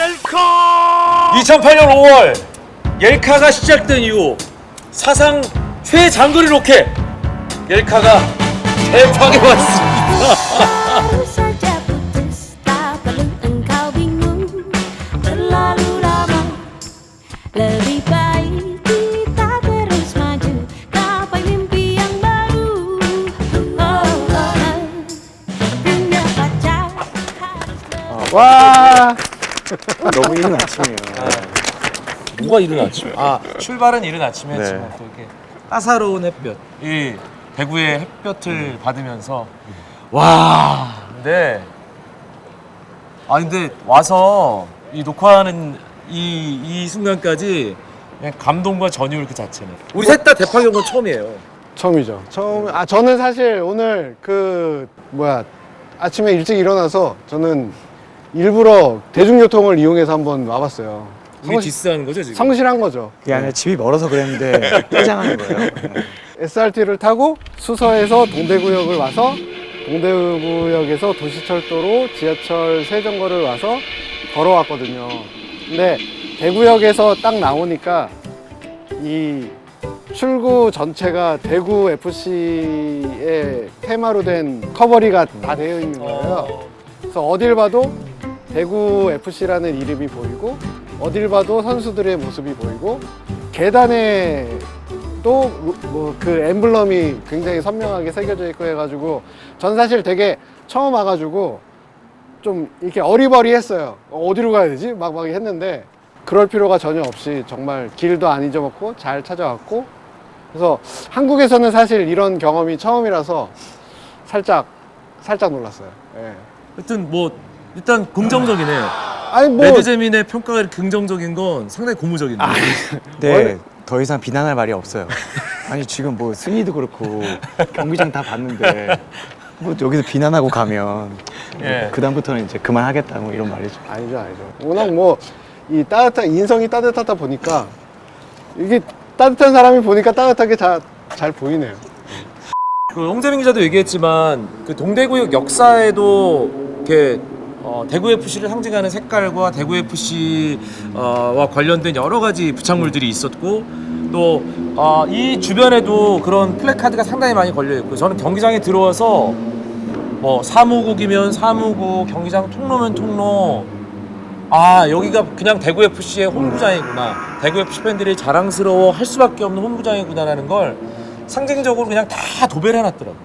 옐카! 2008년 5월 옐카가 시작된 이후 사상 최장거리 로켓 옐카가 대박에 왔습니다. saja putus, tak perlu engkau bingung. Terlalu lama, lebih baik kita terus maju, gapai mimpi yang baru. Punya pacar harus 와 너무 이른 아침이에요. 뭐가 이른 아침? 출발은 이른 아침에 네. 했지만 또 이렇게 따사로운 햇볕, 이 대구의 햇볕을 받으면서 와, 근데 근데 와서 이 녹화하는 이 순간까지 그냥 감동과 전율 그 자체네. 우리 셋 다 대파경 건 처음이에요. 처음이죠. 저는 사실 오늘 아침에 일찍 일어나서 저는 일부러 대중교통을 이용해서 한번 와봤어요. 우리 디스하는 거죠 지금? 성실한 거죠. 그게 아니라 집이 멀어서 그랬는데 퇴장하는 거예요. SRT를 타고 수서에서 동대구역을 와서 동대구역에서 도시철도로 지하철 세정거를 와서 걸어왔거든요. 근데 대구역에서 딱 나오니까 이 출구 전체가 대구 FC의 테마로 된 커버리가 다 되어 있는 거예요. 그래서 어딜 봐도 대구 FC라는 이름이 보이고 어딜 봐도 선수들의 모습이 보이고 계단에 또 그 엠블럼이 굉장히 선명하게 새겨져 있고 해가지고 전 사실 되게 처음 와가지고 좀 이렇게 어리버리했어요. 어디로 가야 되지? 막 했는데 그럴 필요가 전혀 없이 정말 길도 안 잊어먹고 잘 찾아왔고 그래서 한국에서는 사실 이런 경험이 처음이라서 살짝 놀랐어요. 예. 하여튼 일단 긍정적이네요. 아니 레드제민의 평가가 이렇게 긍정적인 건 상당히 고무적인데. 네, 더 이상 비난할 말이 없어요. 아니 지금 뭐 승희도 그렇고 경기장 다 봤는데 뭐 여기서 비난하고 가면 예. 그 다음부터는 이제 그만하겠다 뭐 이런 말이죠. 아니죠. 워낙 이 인성이 따뜻하다 보니까 이게 따뜻한 사람이 보니까 따뜻하게 잘 보이네요. 그 홍재민 기자도 얘기했지만 그 동대구역 역사에도 이렇게 대구 FC를 상징하는 색깔과 대구 FC와 관련된 여러 가지 부착물들이 있었고 또 이 주변에도 그런 플래카드가 상당히 많이 걸려 있고 저는 경기장에 들어와서 뭐 사무국이면 사무국, 경기장 통로면 통로 여기가 그냥 대구 FC의 홈구장이구나, 대구 FC 팬들이 자랑스러워 할 수밖에 없는 홈구장이구나라는 걸 상징적으로 그냥 다 도배를 해놨더라고요.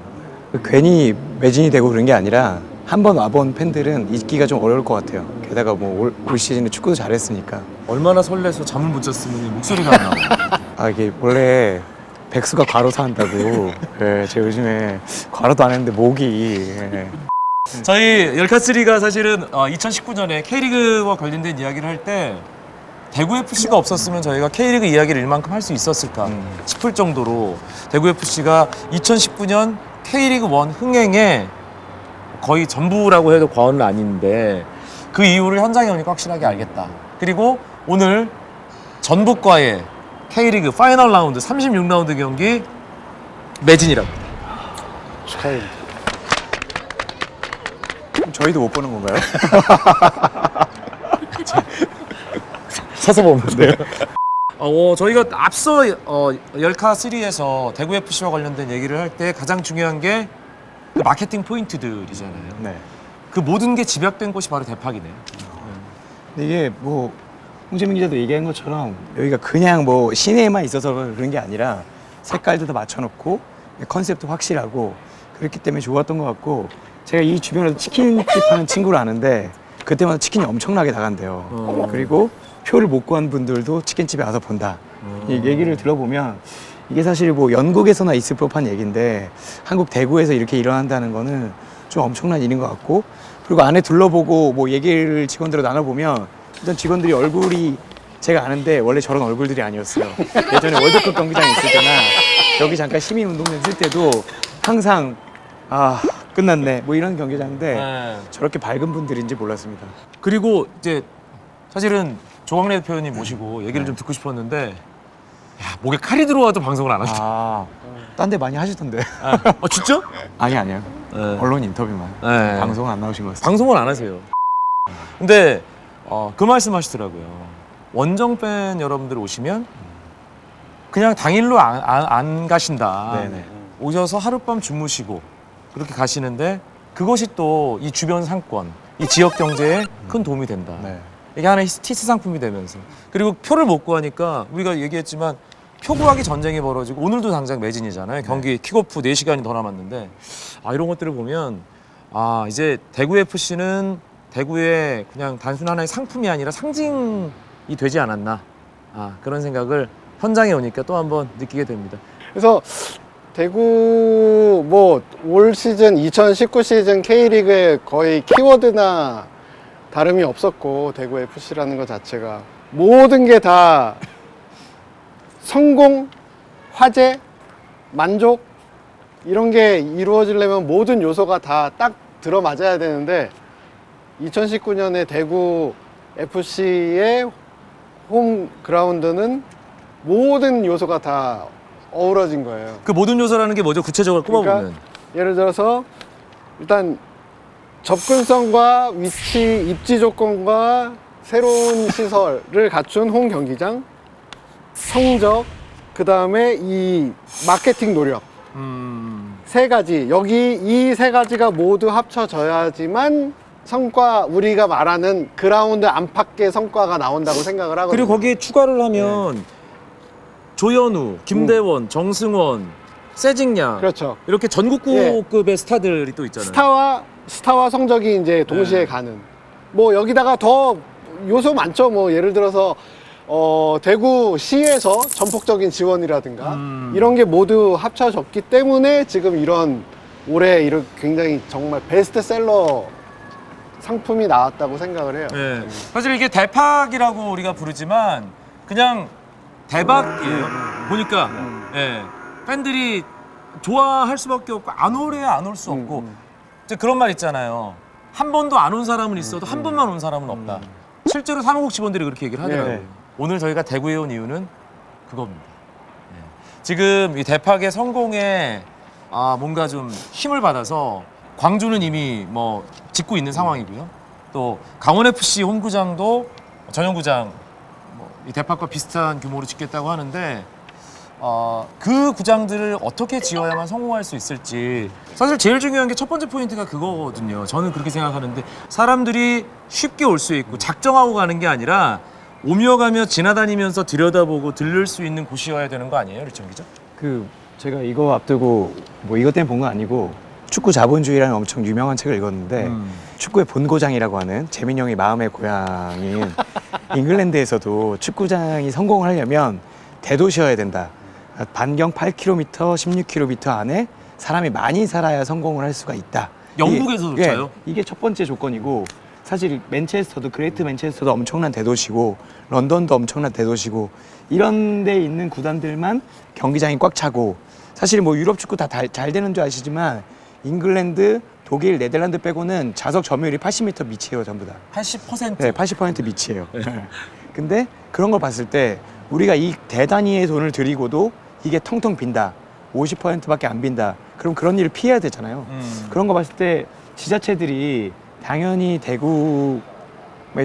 괜히 매진이 되고 그런 게 아니라 한 번 와본 팬들은 잊기가 좀 어려울 것 같아요. 게다가 뭐 올 시즌에 축구도 잘했으니까. 얼마나 설레서 잠을 못 잤으면 목소리가 안 나와. 이게 원래 백수가 과로사 한다고. 예, 제가 요즘에 과로도 안 했는데 목이. 예. 저희 열카스리가 사실은 2019년에 K리그와 관련된 이야기를 할 때 대구 FC가 없었으면 저희가 K리그 이야기를 이만큼 할 수 있었을까 싶을 정도로 대구 FC가 2019년 K리그 1 흥행에 거의 전부라고 해도 과언은 아닌데 그 이유를 현장에 오니까 확실하게 알겠다. 그리고 오늘 전북과의 K리그 파이널 라운드 36라운드 경기 매진이라고. 축하드립니다. 저희도 못 보는 건가요? 서서 보면 돼요. 저희가 앞서 열카3에서 대구 FC와 관련된 얘기를 할 때 가장 중요한 게 그 마케팅 포인트들이잖아요. 네. 그 모든 게 집약된 곳이 바로 대팍이네요. 근데 이게 뭐 홍재민 기자도 얘기한 것처럼 여기가 그냥 뭐 시내에만 있어서 그런 게 아니라 색깔도 다 맞춰놓고 컨셉도 확실하고 그렇기 때문에 좋았던 것 같고 제가 이 주변에서 치킨집 하는 친구를 아는데 그때마다 치킨이 엄청나게 나간대요. 그리고 표를 못 구한 분들도 치킨집에 와서 본다. 이 얘기를 들어보면 이게 사실 뭐 영국에서나 있을 법한 얘기인데 한국 대구에서 이렇게 일어난다는 거는 좀 엄청난 일인 것 같고 그리고 안에 둘러보고 뭐 얘기를 직원들과 나눠보면 일단 직원들이 얼굴이 제가 아는데 원래 저런 얼굴들이 아니었어요. 예전에 월드컵 경기장에 있을 때나 여기 잠깐 시민운동장 있을 때도 항상 끝났네 뭐 이런 경기장인데 저렇게 밝은 분들인지 몰랐습니다. 그리고 이제 사실은 조광래 대표님 모시고 얘기를 좀 듣고 싶었는데 목에 칼이 들어와도 방송을 안 하시죠. 딴 데 많이 하시던데. 진짜? 아니에요. 네. 언론 인터뷰만. 네. 방송은 안 나오신 것 같아요. 방송을 안 하세요. 근데 그 말씀하시더라고요. 원정 팬 여러분들 오시면 그냥 당일로 안 가신다. 네네. 오셔서 하룻밤 주무시고 그렇게 가시는데 그것이 또 이 주변 상권, 이 지역 경제에 큰 도움이 된다. 네. 이게 하나의 티스 상품이 되면서 그리고 표를 못 구하니까 우리가 얘기했지만 표 구하기 전쟁이 벌어지고 오늘도 당장 매진이잖아요. 경기 킥오프 4시간이 더 남았는데 이런 것들을 보면 이제 대구 FC는 대구의 그냥 단순 하나의 상품이 아니라 상징이 되지 않았나 그런 생각을 현장에 오니까 또 한번 느끼게 됩니다. 그래서 대구 뭐 올 시즌 2019 시즌 K리그에 거의 키워드나 다름이 없었고 대구 FC라는 것 자체가 모든 게 다 성공, 화제, 만족 이런 게 이루어지려면 모든 요소가 다 딱 들어맞아야 되는데 2019년에 대구 FC의 홈 그라운드는 모든 요소가 다 어우러진 거예요. 그 모든 요소라는 게 뭐죠? 구체적으로 꼽아보면 그러니까 예를 들어서 일단 접근성과 위치, 입지 조건과 새로운 시설을 갖춘 홈 경기장, 성적, 그 다음에 이 마케팅 노력 세 가지. 여기 이 세 가지가 모두 합쳐져야지만 성과 우리가 말하는 그라운드 안팎의 성과가 나온다고 생각을 하거든요. 그리고 거기에 추가를 하면 조현우, 김대원, 정승원, 세징야 그렇죠. 이렇게 전국구급의 스타들이 또 있잖아요. 스타와 성적이 이제 동시에 가는. 뭐 여기다가 더 요소 많죠. 뭐 예를 들어서 대구시에서 전폭적인 지원이라든가 이런 게 모두 합쳐졌기 때문에 지금 이런 올해 이런 굉장히 정말 베스트셀러 상품이 나왔다고 생각을 해요. 네. 사실 이게 대팍이라고 우리가 부르지만 그냥 대박이에요. 보니까 팬들이 좋아할 수밖에 없고 안 오래 안 올 수 없고 이제 그런 말 있잖아요. 한 번도 안 온 사람은 있어도 한 번만 온 사람은 없다. 실제로 사무국 직원들이 그렇게 얘기를 하더라고요. 네. 오늘 저희가 대구에 온 이유는 그겁니다. 지금 이 대팍의 성공에 뭔가 좀 힘을 받아서 광주는 이미 뭐 짓고 있는 상황이고요. 또 강원FC 홈구장도 전용구장 이 대팍과 비슷한 규모로 짓겠다고 하는데 그 구장들을 어떻게 지어야만 성공할 수 있을지 사실 제일 중요한 게 첫 번째 포인트가 그거거든요. 저는 그렇게 생각하는데 사람들이 쉽게 올 수 있고 작정하고 가는 게 아니라 오며 가며 지나다니면서 들여다보고 들를 수 있는 곳이어야 되는 거 아니에요, 리천 기자? 제가 이거 앞두고 뭐 이것 때문에 본 건 아니고 축구 자본주의라는 엄청 유명한 책을 읽었는데 축구의 본고장이라고 하는 재민 형의 마음의 고향인 잉글랜드에서도 축구장이 성공하려면 대도시여야 된다. 반경 8km, 16km 안에 사람이 많이 살아야 성공을 할 수가 있다. 영국에서조차요? 이게 첫 번째 조건이고 사실 맨체스터도 그레이트 맨체스터도 엄청난 대도시고 런던도 엄청난 대도시고 이런 데 있는 구단들만 경기장이 꽉 차고 사실 뭐 유럽 축구 다 잘 되는 줄 아시지만 잉글랜드, 독일, 네덜란드 빼고는 자석 점유율이 80m 미치예요, 전부 다. 80%? 네, 80% 미치예요. 근데 그런 걸 봤을 때 우리가 이 대단위의 돈을 들이고도 이게 텅텅 빈다. 50%밖에 안 빈다. 그럼 그런 일을 피해야 되잖아요. 그런 거 봤을 때 지자체들이 당연히 대구에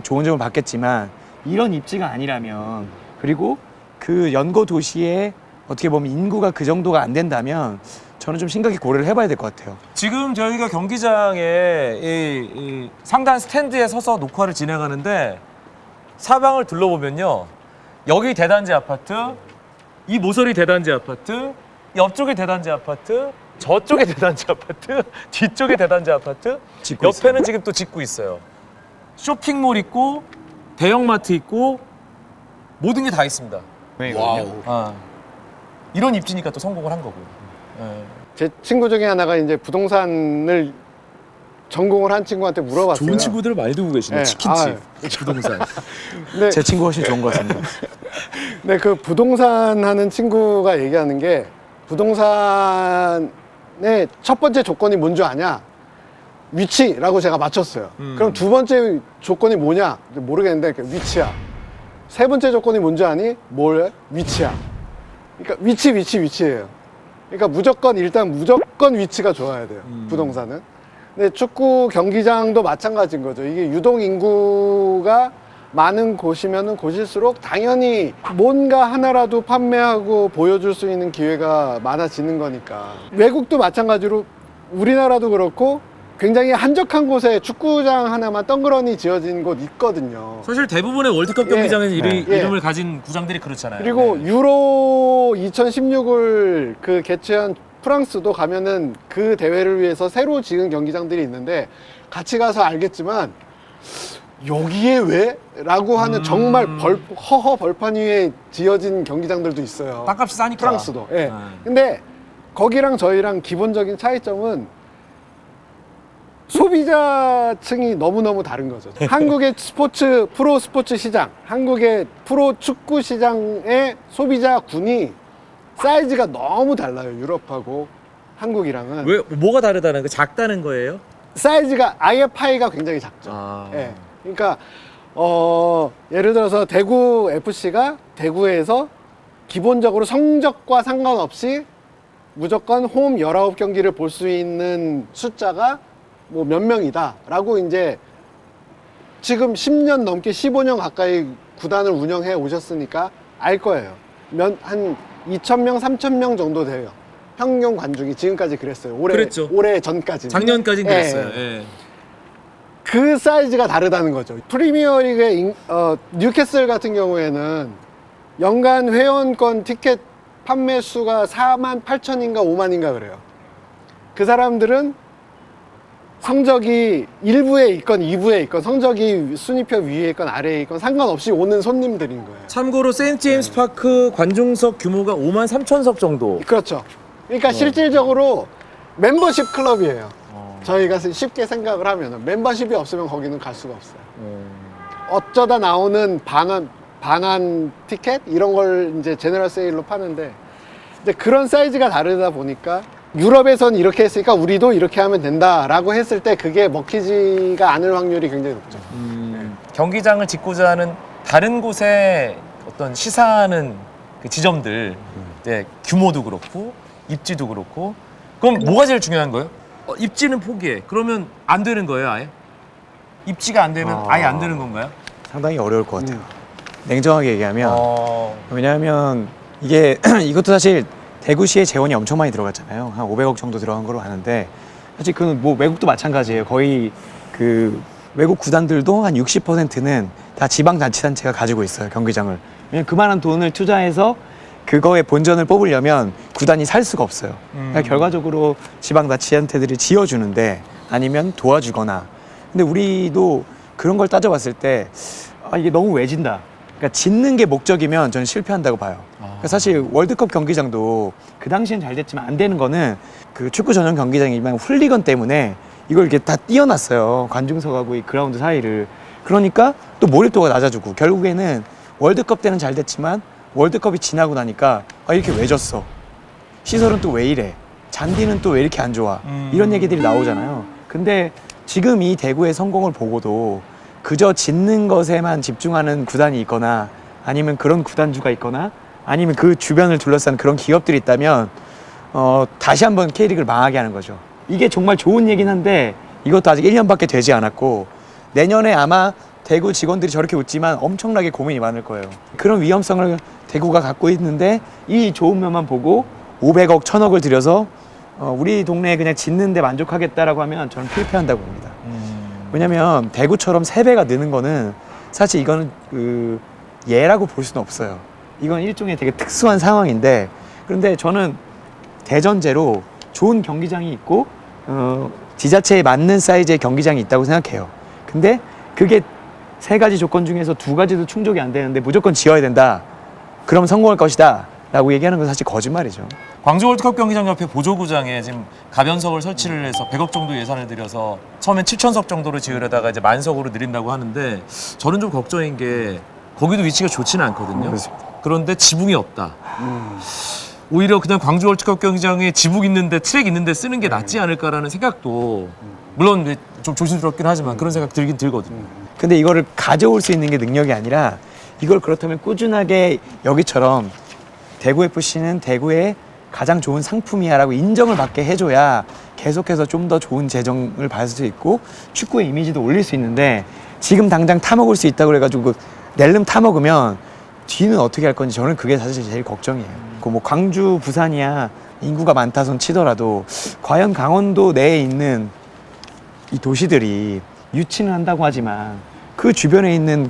좋은 점을 받겠지만 이런 입지가 아니라면 그리고 그 연고 도시에 어떻게 보면 인구가 그 정도가 안 된다면 저는 좀 심각히 고려를 해봐야 될 것 같아요. 지금 저희가 경기장에 이 상단 스탠드에 서서 녹화를 진행하는데 사방을 둘러보면요. 여기 대단지 아파트, 이 모서리 대단지 아파트, 옆쪽에 대단지 아파트, 저쪽에 대단지 아파트, 뒤쪽에 대단지 아파트, 짓고 옆에는 있어요. 지금 또 짓고 있어요. 쇼핑몰 있고 대형마트 있고 모든 게 다 있습니다. 와우. 이런 입지니까 또 성공을 한 거고요. 제 친구 중에 하나가 이제 부동산을 전공을 한 친구한테 물어봤어요. 좋은 친구들을 많이 두고 계시네. 네. 치킨집, 부동산. 근데 제 친구가 훨씬 좋은 것 같습니다. 네, 그 부동산 하는 친구가 얘기하는 게 부동산의 첫 번째 조건이 뭔 줄 아냐? 위치라고 제가 맞췄어요. 그럼 두 번째 조건이 뭐냐? 모르겠는데 위치야. 세 번째 조건이 뭔지 아니? 뭘? 위치야. 그러니까 위치예요. 그러니까 무조건 위치가 좋아야 돼요. 부동산은. 근데 축구 경기장도 마찬가지인 거죠. 이게 유동 인구가 많은 곳이면은 곳일수록 당연히 뭔가 하나라도 판매하고 보여줄 수 있는 기회가 많아지는 거니까. 외국도 마찬가지로 우리나라도 그렇고 굉장히 한적한 곳에 축구장 하나만 덩그러니 지어진 곳 있거든요. 사실 대부분의 월드컵 경기장은 예. 이름을 가진 구장들이 그렇잖아요. 그리고 네. 유로 2016을 그 개최한 프랑스도 가면은 그 대회를 위해서 새로 지은 경기장들이 있는데 같이 가서 알겠지만 여기에 왜? 라고 하는 정말 허허 벌판 위에 지어진 경기장들도 있어요. 땅값이 싸니까. 프랑스도. 예. 네. 근데 거기랑 저희랑 기본적인 차이점은 소비자층이 너무너무 다른 거죠. 한국의 프로 스포츠 시장, 한국의 프로 축구 시장의 소비자군이 사이즈가 너무 달라요. 유럽하고 한국이랑은. 왜 뭐가 다르다는 거? 작다는 거예요? 사이즈가 아예 파이가 굉장히 작죠. 아. 예. 그러니까 예를 들어서 대구 FC가 대구에서 기본적으로 성적과 상관없이 무조건 홈 19경기를 볼 수 있는 숫자가 뭐 몇 명이다 라고 이제 지금 10년 넘게 15년 가까이 구단을 운영해 오셨으니까 알 거예요. 한 2,000명, 3,000명 정도 돼요. 평균 관중이 지금까지 그랬어요. 그랬죠. 올해 전까지. 작년까지는 예, 그랬어요. 예. 예. 그 사이즈가 다르다는 거죠. 프리미어리그의 뉴캐슬 같은 경우에는 연간 회원권 티켓 판매 수가 48,000인가 5만인가 그래요. 그 사람들은 성적이 1부에 있건 2부에 있건 성적이 순위표 위에 있건 아래에 있건 상관없이 오는 손님들인 거예요. 참고로 세인트 제임스 파크 관중석 규모가 53,000석 정도. 그렇죠. 그러니까 실질적으로 멤버십 클럽이에요. 저희가 쉽게 생각을 하면 멤버십이 없으면 거기는 갈 수가 없어요. 어쩌다 나오는 반환 티켓 이런 걸 이제 제너럴 세일로 파는데 이제 그런 사이즈가 다르다 보니까 유럽에선 이렇게 했으니까 우리도 이렇게 하면 된다라고 했을 때 그게 먹히지가 않을 확률이 굉장히 높죠. 경기장을 짓고자 하는 다른 곳에 어떤 시사하는 그 지점들, 이제 규모도 그렇고 입지도 그렇고. 그럼 뭐가 제일 중요한 거예요? 입지는 포기해. 그러면 안 되는 거예요, 아예? 입지가 안 되면 아예 안 되는 건가요? 상당히 어려울 것 같아요. 냉정하게 얘기하면 어. 왜냐하면 이게 이것도 사실 대구시의 재원이 엄청 많이 들어갔잖아요. 한 500억 정도 들어간 걸로 아는데 사실 그 뭐 외국도 마찬가지예요. 거의 그 외국 구단들도 한 60%는 다 지방자치단체가 가지고 있어요, 경기장을. 왜냐면 그만한 돈을 투자해서 그거의 본전을 뽑으려면 구단이 살 수가 없어요. 그러니까 결과적으로 지방자치단체들이 지어주는데 아니면 도와주거나. 근데 우리도 그런 걸 따져봤을 때 이게 너무 외진다. 그러니까 짓는 게 목적이면 저는 실패한다고 봐요. 그러니까 사실 월드컵 경기장도 그 당시엔 잘 됐지만 안 되는 거는 그 축구 전용 경기장이지만 훌리건 때문에 이걸 이렇게 다 띄어놨어요. 관중석하고 이 그라운드 사이를. 그러니까 또 몰입도가 낮아지고 결국에는 월드컵 때는 잘 됐지만 월드컵이 지나고 나니까 이렇게 왜 졌어? 시설은 또 왜 이래? 잔디는 또 왜 이렇게 안 좋아? 이런 얘기들이 나오잖아요. 근데 지금 이 대구의 성공을 보고도 그저 짓는 것에만 집중하는 구단이 있거나 아니면 그런 구단주가 있거나 아니면 그 주변을 둘러싼 그런 기업들이 있다면 다시 한번 K리그를 망하게 하는 거죠. 이게 정말 좋은 얘긴 한데 이것도 아직 1년밖에 되지 않았고 내년에 아마 대구 직원들이 저렇게 웃지만 엄청나게 고민이 많을 거예요. 그런 위험성을 대구가 갖고 있는데 이 좋은 면만 보고 500억, 1000억을 들여서 우리 동네에 그냥 짓는데 만족하겠다라고 하면 저는 실패한다고 봅니다. 왜냐면 대구처럼 3배가 느는 거는 사실 이거는 그 예라고 볼 수는 없어요. 이건 일종의 되게 특수한 상황인데 그런데 저는 대전제로 좋은 경기장이 있고 지자체에 맞는 사이즈의 경기장이 있다고 생각해요. 근데 그게 3가지 조건 중에서 2가지도 충족이 안 되는데 무조건 지어야 된다. 그럼 성공할 것이다. 라고 얘기하는 건 사실 거짓말이죠. 광주 월드컵 경기장 옆에 보조구장에 지금 가변석을 설치를 해서 100억 정도 예산을 들여서 처음엔 7,000석 정도로 지으려다가 이제 만석으로 늘린다고 하는데 저는 좀 걱정인 게 거기도 위치가 좋지는 않거든요. 그렇습니다. 그런데 지붕이 없다. 오히려 그냥 광주 월드컵 경기장에 지붕 있는데 트랙 있는데 쓰는 게 낫지 않을까라는 생각도 물론 좀 조심스럽긴 하지만 그런 생각 들긴 들거든요. 근데 이거를 가져올 수 있는 게 능력이 아니라 이걸 그렇다면 꾸준하게 여기처럼 대구 FC는 대구의 가장 좋은 상품이야라고 인정을 받게 해줘야 계속해서 좀 더 좋은 재정을 받을 수 있고 축구의 이미지도 올릴 수 있는데 지금 당장 타먹을 수 있다고 그래가지고 낼름 타먹으면 뒤는 어떻게 할 건지 저는 그게 사실 제일 걱정이에요. 그 뭐 광주, 부산이야 인구가 많다 손 치더라도 과연 강원도 내에 있는 이 도시들이 유치는 한다고 하지만 그 주변에 있는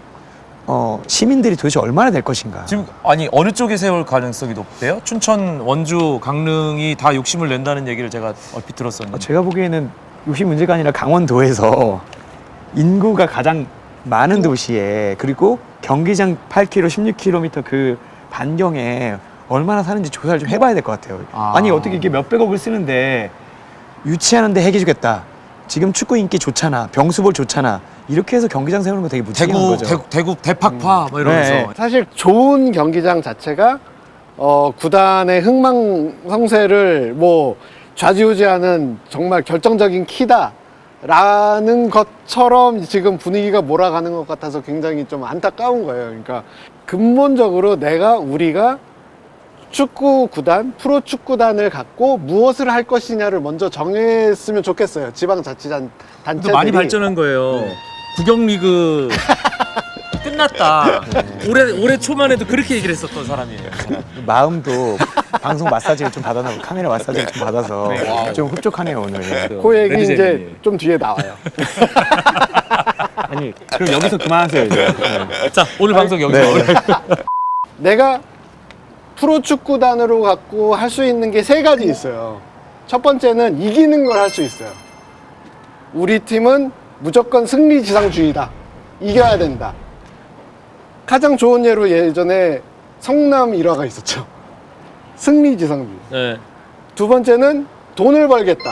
시민들이 도대체 얼마나 될 것인가. 지금 아니 어느 쪽에 세울 가능성이 높대요? 춘천, 원주, 강릉이 다 욕심을 낸다는 얘기를 제가 얼핏 들었었는데. 제가 보기에는 요시 문제가 아니라 강원도에서 인구가 가장 많은 도시에 그리고 경기장 8km, 16km 그 반경에 얼마나 사는지 조사를 좀 해봐야 될 것 같아요. 아니 어떻게 이게 몇백억을 쓰는데 유치하는데 해주겠다. 지금 축구 인기 좋잖아. 병수볼 좋잖아. 이렇게 해서 경기장 세우는 거 되게 무책임한 거죠. 대구 대팍파 뭐 이러면서. 네. 사실 좋은 경기장 자체가 구단의 흥망성쇠를 뭐 좌지우지하는 정말 결정적인 키다라는 것처럼 지금 분위기가 몰아가는 것 같아서 굉장히 좀 안타까운 거예요. 그러니까 근본적으로 우리가 축구 구단, 프로 축구단을 갖고 무엇을 할 것이냐를 먼저 정했으면 좋겠어요. 지방자치단체들이. 근데 많이 발전한 거예요. 국영리그 끝났다. 올해 초만 해도 그렇게 얘기를 했었던 사람이에요. 마음도 방송 마사지를 좀 받아서 카메라 마사지를 좀 받아서 좀 흡족하네요 오늘. 그 얘기 이제 레드제니. 좀 뒤에 나와요. 아니 그럼 여기서 그만하세요 이제. 자 오늘 방송 여기서. 네. 내가 프로축구단으로 갖고 할 수 있는 게 세 가지 있어요. 첫 번째는 이기는 걸 할 수 있어요. 우리 팀은 무조건 승리지상주의다. 이겨야 된다. 가장 좋은 예로 예전에 성남 일화가 있었죠. 승리지상주의. 네. 두 번째는 돈을 벌겠다.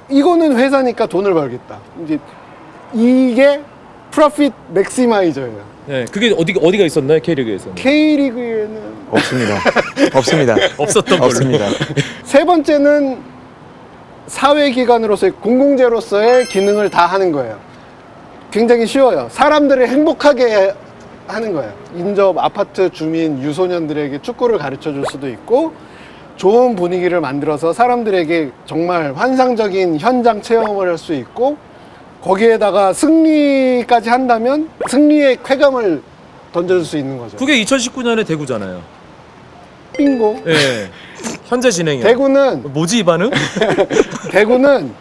이거는 회사니까 돈을 벌겠다. 이제 이게 프로핏 맥시마이저예요. 네. 그게 어디가 있었나요? K리그에서는? K리그에는 없습니다. 없습니다. 없었던 걸로. 없습니다. 세 번째는 사회기관으로서의 공공재로서의 기능을 다 하는 거예요. 굉장히 쉬워요. 사람들을 행복하게 하는 거예요. 인접 아파트 주민 유소년들에게 축구를 가르쳐 줄 수도 있고 좋은 분위기를 만들어서 사람들에게 정말 환상적인 현장 체험을 할 수 있고 거기에다가 승리까지 한다면 승리의 쾌감을 던져줄 수 있는 거죠. 그게 2019년에 대구잖아요. 빙고. 네. 현재 진행이요. 대구는 뭐지 이 반응? 대구는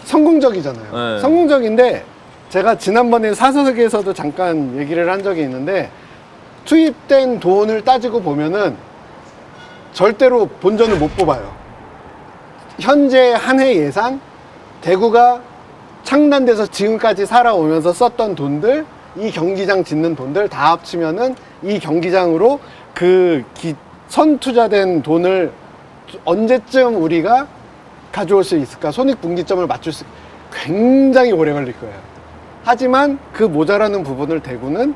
성공적이잖아요. 네. 성공적인데 제가 지난번에 사석에서도 잠깐 얘기를 한 적이 있는데 투입된 돈을 따지고 보면은 절대로 본전을 못 뽑아요. 현재 한 해 예산 대구가 창단돼서 지금까지 살아오면서 썼던 돈들, 이 경기장 짓는 돈들 다 합치면은 이 경기장으로 그 선투자된 돈을 언제쯤 우리가 가져올 수 있을까? 손익분기점을 맞출 수 굉장히 오래 걸릴 거예요. 하지만 그 모자라는 부분을 대구는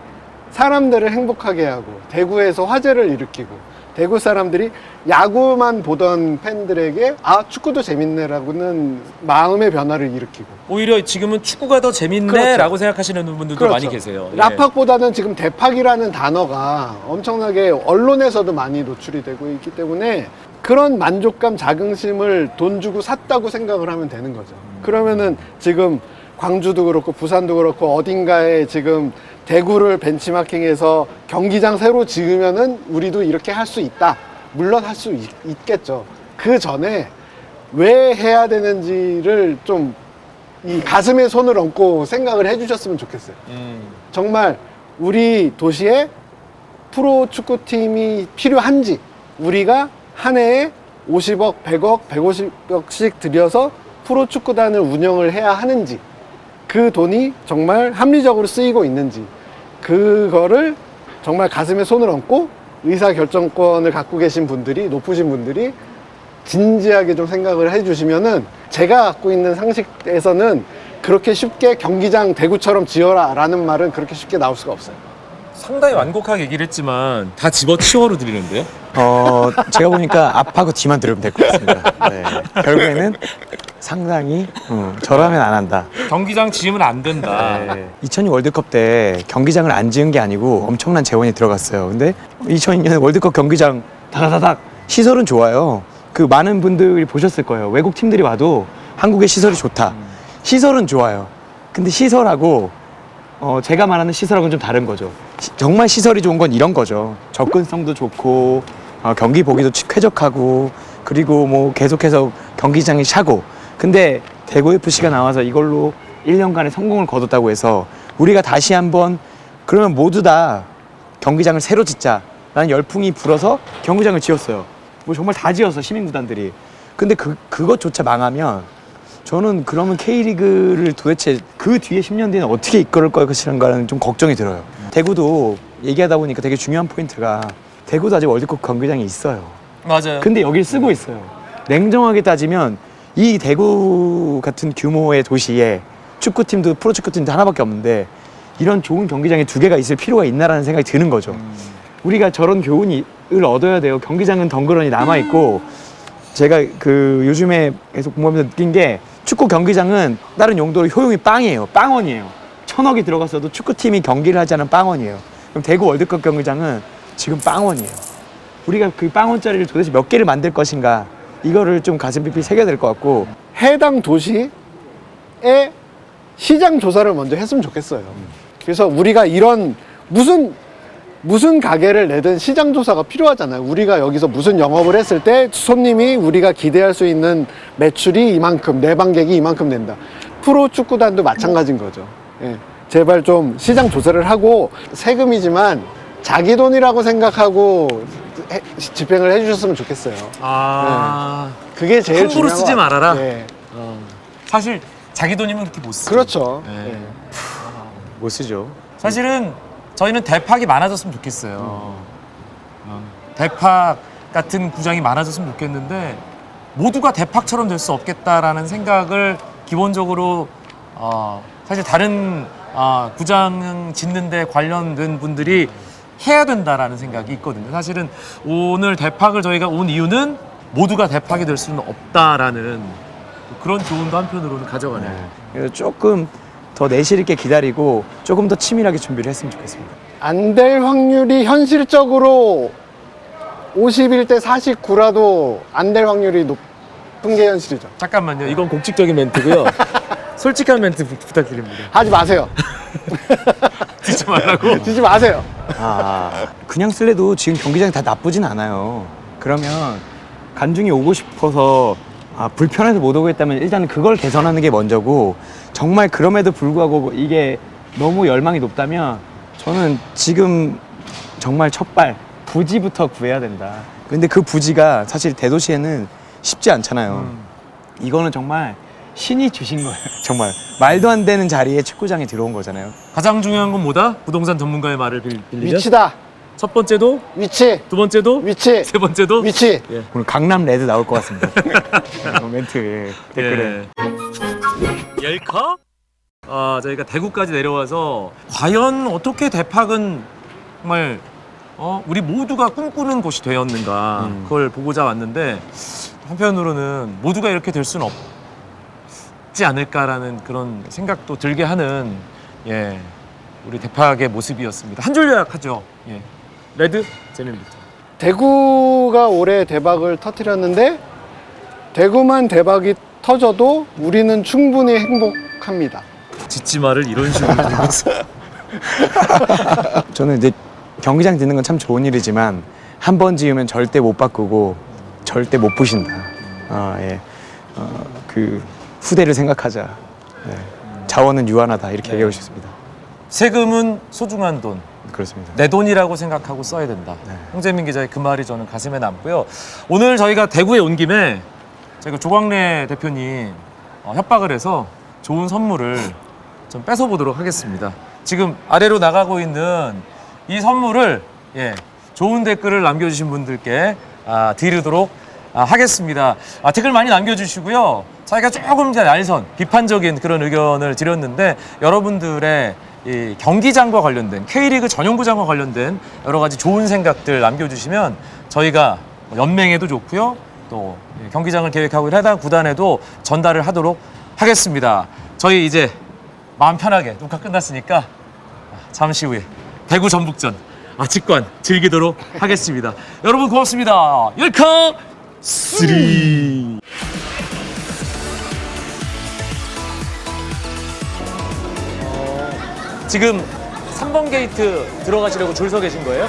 사람들을 행복하게 하고 대구에서 화제를 일으키고 대구 사람들이 야구만 보던 팬들에게 축구도 재밌네라고는 마음의 변화를 일으키고 오히려 지금은 축구가 더 재밌네라고 그렇죠. 생각하시는 분들도 그렇죠. 많이 계세요. 예. 라팍보다는 지금 대팍이라는 단어가 엄청나게 언론에서도 많이 노출이 되고 있기 때문에 그런 만족감, 자긍심을 돈 주고 샀다고 생각을 하면 되는 거죠. 그러면은 지금 광주도 그렇고 부산도 그렇고 어딘가에 지금 대구를 벤치마킹해서 경기장 새로 지으면은 우리도 이렇게 할 수 있다. 물론 할 수 있겠죠. 그 전에 왜 해야 되는지를 좀 이 가슴에 손을 얹고 생각을 해주셨으면 좋겠어요. 정말 우리 도시에 프로 축구팀이 필요한지, 우리가 한 해에 50억, 100억, 150억씩 들여서 프로 축구단을 운영을 해야 하는지, 그 돈이 정말 합리적으로 쓰이고 있는지, 그거를 정말 가슴에 손을 얹고 의사결정권을 갖고 계신 분들이, 높으신 분들이 진지하게 좀 생각을 해주시면은 제가 갖고 있는 상식에서는 그렇게 쉽게 경기장 대구처럼 지어라 라는 말은 그렇게 쉽게 나올 수가 없어요. 상당히 완곡하게 얘기를 했지만 다 집어치워로 드리는데요. 제가 보니까 앞하고 뒤만 들으면 될 것 같습니다. 네. 결국에는 상당히 저라면 안 한다. 경기장 지으면 안 된다. 2002 월드컵 때 경기장을 안 지은 게 아니고 엄청난 재원이 들어갔어요. 근데 2002년 월드컵 경기장 다다다닥 시설은 좋아요. 그 많은 분들이 보셨을 거예요. 외국 팀들이 와도 한국의 시설이 좋다. 시설은 좋아요. 근데 시설하고 제가 말하는 시설하고는 좀 다른 거죠. 정말 시설이 좋은 건 이런 거죠. 접근성도 좋고 경기 보기도 쾌적하고 그리고 뭐 계속해서 경기장이 차고. 근데 대구 FC가 나와서 이걸로 1년간의 성공을 거뒀다고 해서 우리가 다시 한번 그러면 모두 다 경기장을 새로 짓자라는 열풍이 불어서 경기장을 지었어요. 뭐 정말 다 지었어, 시민구단들이. 근데 그것조차 망하면 저는 그러면 K리그를 도대체 그 뒤에 10년 뒤에는 어떻게 이끌을 것인가라는 좀 걱정이 들어요. 대구도 얘기하다 보니까 되게 중요한 포인트가 대구도 아직 월드컵 경기장이 있어요. 맞아요. 근데 여기를 쓰고 있어요. 냉정하게 따지면 이 대구 같은 규모의 도시에 축구팀도 프로축구팀도 하나밖에 없는데 이런 좋은 경기장이 2개가 있을 필요가 있나라는 생각이 드는 거죠. 우리가 저런 교훈을 얻어야 돼요. 경기장은 덩그러니 남아있고 제가 요즘에 계속 공부하면서 느낀 게 축구 경기장은 다른 용도로 효용이 빵이에요. 빵원이에요. 1,000억이 들어갔어도 축구팀이 경기를 하지 않은 빵원이에요. 그럼 대구 월드컵 경기장은 지금 빵원이에요. 우리가 그 빵원짜리를 도대체 몇 개를 만들 것인가 이거를 좀 가슴 깊이 새겨야 될 것 같고 해당 도시에 시장 조사를 먼저 했으면 좋겠어요. 그래서 우리가 이런 무슨 가게를 내든 시장 조사가 필요하잖아요. 우리가 여기서 무슨 영업을 했을 때 손님이 우리가 기대할 수 있는 매출이 이만큼, 내방객이 이만큼 된다. 프로 축구단도 마찬가지인 거죠. 예. 제발 좀 시장 조사를 하고 세금이지만 자기 돈이라고 생각하고 집행을 해주셨으면 좋겠어요. 그게 제일 함부로 중요한 쓰지 것 같아요. 말아라. 예. 사실 자기 돈이면 그렇게 못 쓰죠. 그렇죠. 네. 예. 못 쓰죠. 사실은 저희는 대팍이 많아졌으면 좋겠어요. 대팍 같은 구장이 많아졌으면 좋겠는데 모두가 대팍처럼 될 수 없겠다라는 생각을 기본적으로 사실 다른 구장 짓는 데 관련된 분들이 해야 된다라는 생각이 있거든요. 사실은 오늘 대팍을 저희가 온 이유는 모두가 대팍이 될 수는 없다라는 그런 교훈도 한편으로는 가져가네요. 그래서 조금 더 내실 있게 기다리고 조금 더 치밀하게 준비를 했으면 좋겠습니다. 안 될 확률이 현실적으로 51대 49라도 안 될 확률이 높은 게 현실이죠. 잠깐만요. 이건 공식적인 멘트고요. 솔직한 멘트 부탁드립니다. 하지 마세요. 듣지 말라고. 지지 마세요. 그냥 쓸래도 지금 경기장이 다 나쁘진 않아요. 그러면 관중이 오고 싶어서 불편해서 못 오겠다면 일단 그걸 개선하는 게 먼저고 정말 그럼에도 불구하고 이게 너무 열망이 높다면 저는 지금 정말 첫발 부지부터 구해야 된다. 근데 그 부지가 사실 대도시에는 쉽지 않잖아요. 이거는 정말 신이 주신 거예요. 정말 말도 안 되는 자리에 축구장이 들어온 거잖아요. 가장 중요한 건 뭐다? 부동산 전문가의 말을 빌리자. 위치다. 첫 번째도, 위치. 두 번째도, 위치. 세 번째도. 위치. 오늘 강남 레드 나올 것 같습니다. 멘트 댓글에. 열커? 저희가 대구까지 내려와서 과연 어떻게 대팍은 정말 우리 모두가 꿈꾸는 곳이 되었는가 그걸 보고자 왔는데 한편으로는 모두가 이렇게 될 수는 없지 않을까라는 그런 생각도 들게 하는 우리 대팍의 모습이었습니다. 한 줄 요약하죠. 레드 재민부터. 대구가 올해 대박을 터뜨렸는데 대구만 대박이 터져도 우리는 충분히 행복합니다. 짓지 말을 이런 식으로 들면서 저는 이제 경기장 짓는 건 참 좋은 일이지만 한 번 지으면 절대 못 바꾸고 절대 못 부신다. 그 후대를 생각하자. 자원은 유한하다 이렇게 얘기하고 싶습니다. 세금은 소중한 돈. 그렇습니다. 내 돈이라고 생각하고 써야 된다. 홍재민 기자의 그 말이 저는 가슴에 남고요. 오늘 저희가 대구에 온 김에 저희가 조광래 대표님 협박을 해서 좋은 선물을 좀 뺏어보도록 하겠습니다. 지금 아래로 나가고 있는 이 선물을 좋은 댓글을 남겨주신 분들께 드리도록 하겠습니다. 댓글 많이 남겨주시고요. 저희가 조금 이제 날선 비판적인 그런 의견을 드렸는데 여러분들의 이 경기장과 관련된 K리그 전용구장과 관련된 여러 가지 좋은 생각들 남겨주시면 저희가 연맹에도 좋고요. 또 경기장을 계획하고 있는 해당 구단에도 전달을 하도록 하겠습니다. 저희 이제 마음 편하게 녹화 끝났으니까 잠시 후에 대구 전북전 직관 즐기도록 하겠습니다. 여러분 고맙습니다. 열카 3 지금 3번 게이트 들어가시려고 줄 서 계신 거예요?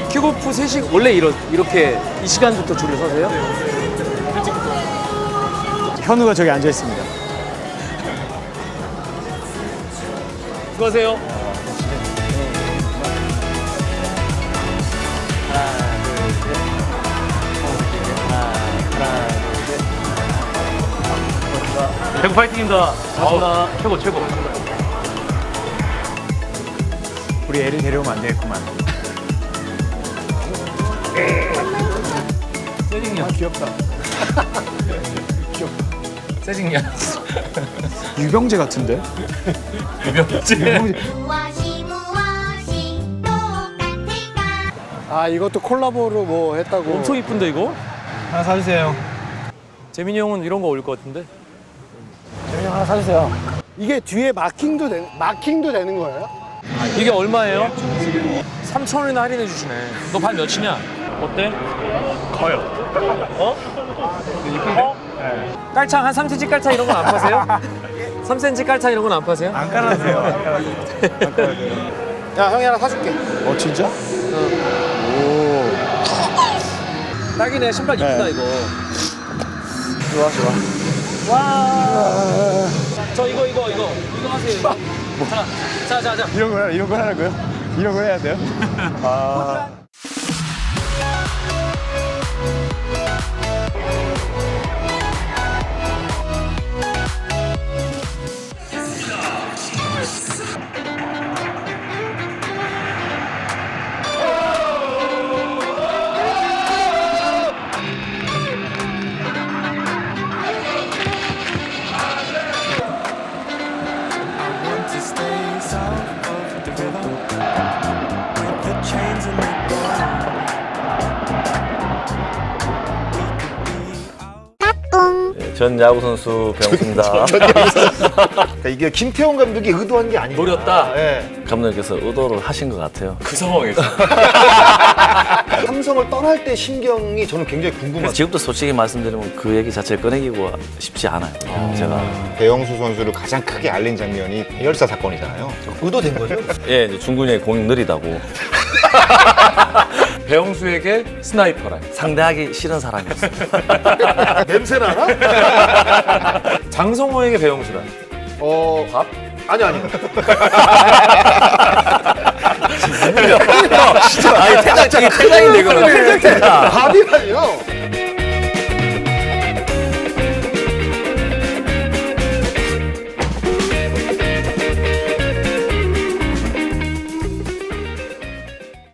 킥오프 3시 원래 이렇게 이 시간부터 줄을 서세요? 현우가 저기 앉아 있습니다. 수고하세요. 대구 파이팅입니다. 감사합니다. 최고 최고. 우리 애를 데려오면 안 되겠구만. 세징이야. 귀엽다. 세징이야. 유병재 같은데? 유병재. 무엇이 똑같을까? 아, 이것도 콜라보로 뭐 했다고. 엄청 이쁜데 이거? 하나 사주세요. 재민이 형은 이런 거 어울릴 것 같은데? 재민이 하나 사주세요. 이게 뒤에 마킹도 되는 거예요? 이게 얼마예요? 3,000원이나 할인해 주시네. 너 발 몇이냐? 어때? 커요. 어? 어? 깔창 한 3cm 깔창 이런 건 안 파세요? 3cm 깔창 이런 건 안 파세요? 안 깔아주세요. 안 깔아주세요. 야, 형이 하나 사줄게. 어, 진짜? 딱이네. 신발 이쁘다 이거. 좋아, 좋아. 와. 저 이거 하세요. 자. 이런 거 하라고요? 이런 거 해야 돼요? 아. 전 야구 선수 배영수입니다. 그러니까 이게 김태형 감독이 의도한 게 아니고 노렸다. 감독님께서 의도를 하신 것 같아요. 그 상황에서. 삼성을 떠날 때 심경이 저는 굉장히 그래서 궁금하죠. 지금도 솔직히 말씀드리면 그 얘기 자체를 꺼내기가 쉽지 않아요. 제가 배영수 선수를 가장 크게 알린 장면이 대열사 사건이잖아요. 의도된 거죠? 예, 이제 중근이 공이 느리다고 배영수에게 스나이퍼란. 상대하기 싫은 사람이었어요. 냄새 나나? 장성호에게 배영수란. 밥? 아니. 아니 퇴장인데 이거는. 밥이라뇨?